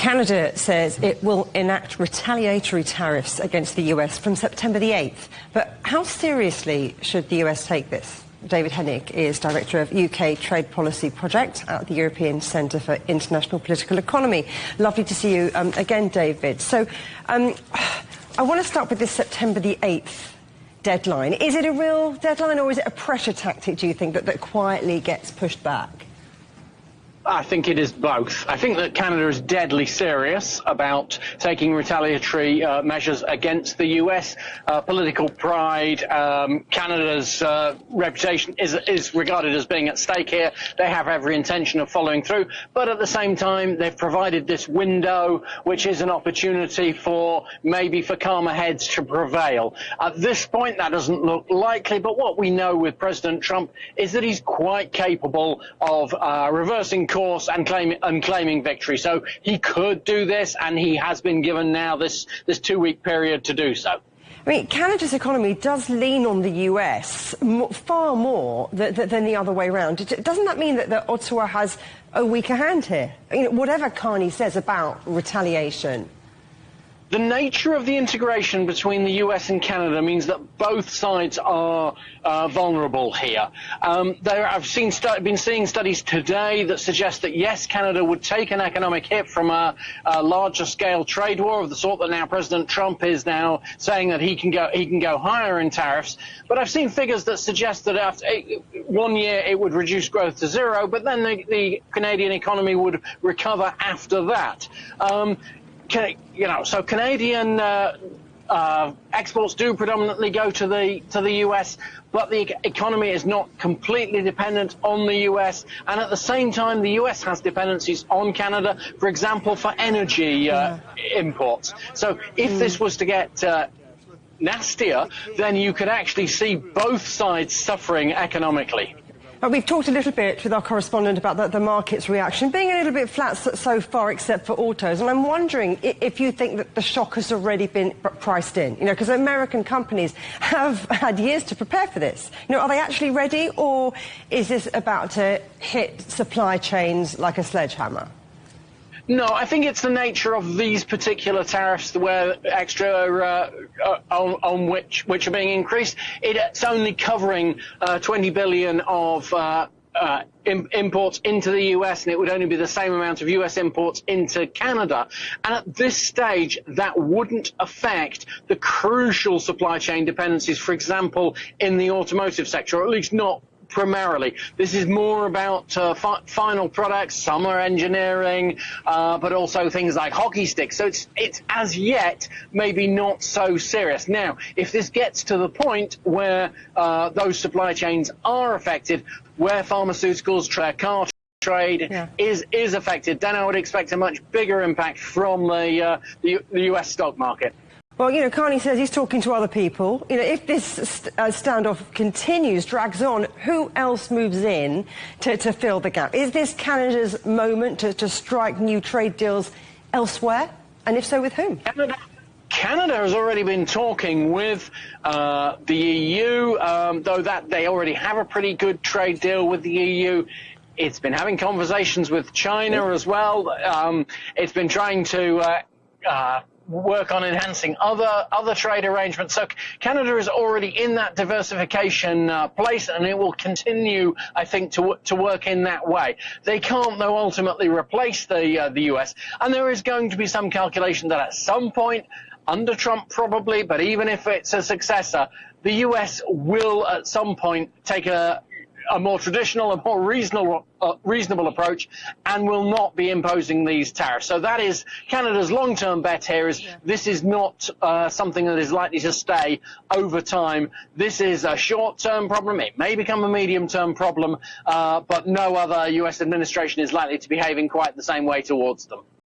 Canada says it will enact retaliatory tariffs against the US from September the 8th. But how seriously should the US take this? David Henig is Director of UK Trade Policy Project at the European Centre for International Political Economy. Lovely to see you again, David. So I want to start with this September the 8th deadline. Is it a real deadline or is it a pressure tactic, do you think, that quietly gets pushed back? I think it is both. I think that Canada is deadly serious about taking retaliatory measures against the US. Political pride, Canada's reputation is regarded as being at stake here. They have every intention of following through. But at the same time, they've provided this window, which is an opportunity for maybe for calmer heads to prevail. At this point, that doesn't look likely. But what we know with President Trump is that he's quite capable of reversing course and claiming victory. So he could do this, and he has been given now this 2-week period to do so. I mean, Canada's economy does lean on the US far more than the other way around. Doesn't that mean that Ottawa has a weaker hand here? You know, whatever Carney says about retaliation. The nature of the integration between the US and Canada means that both sides are vulnerable here. I've been seeing studies today that suggest that, yes, Canada would take an economic hit from a larger scale trade war of the sort that now President Trump is now saying that he can go higher in tariffs. But I've seen figures that suggest that after 1 year it would reduce growth to zero, but then the Canadian economy would recover after that. So Canadian exports do predominantly go to the US, but the economy is not completely dependent on the US. And at the same time, the US has dependencies on Canada, for example, for energy imports. So if this was to get nastier, then you could actually see both sides suffering economically. We've talked a little bit with our correspondent about the market's reaction being a little bit flat so far, except for autos. And I'm wondering if you think that the shock has already been priced in, you know, because American companies have had years to prepare for this. You know, are they actually ready, or is this about to hit supply chains like a sledgehammer? No, I think it's the nature of these particular tariffs where extra on which are being increased. It's only covering 20 billion of imports into the US, and it would only be the same amount of US imports into Canada. And at this stage, that wouldn't affect the crucial supply chain dependencies, for example, in the automotive sector, or at least not primarily. This is more about final products, summer engineering, but also things like hockey sticks. So it's as yet maybe not so serious. Now, if this gets to the point where those supply chains are affected, where pharmaceuticals, car trade is affected, then I would expect a much bigger impact from the US stock market. Well, you know, Carney says he's talking to other people. You know, if this standoff continues, drags on, who else moves in to fill the gap? Is this Canada's moment to strike new trade deals elsewhere? And if so, with whom? Canada has already been talking with the EU, though that they already have a pretty good trade deal with the EU. It's been having conversations with China as well. It's been trying to work on enhancing other trade arrangements. So Canada is already in that diversification place, and it will continue, I think, to work in that way. They can't, though, ultimately replace the US, and there is going to be some calculation that at some point, under Trump probably, but even if it's a successor, the US will at some point take a more traditional, a more reasonable approach, and will not be imposing these tariffs. So that is Canada's long-term bet here. This is not something that is likely to stay over time. This is a short-term problem. It may become a medium-term problem, but no other US administration is likely to behave in quite the same way towards them.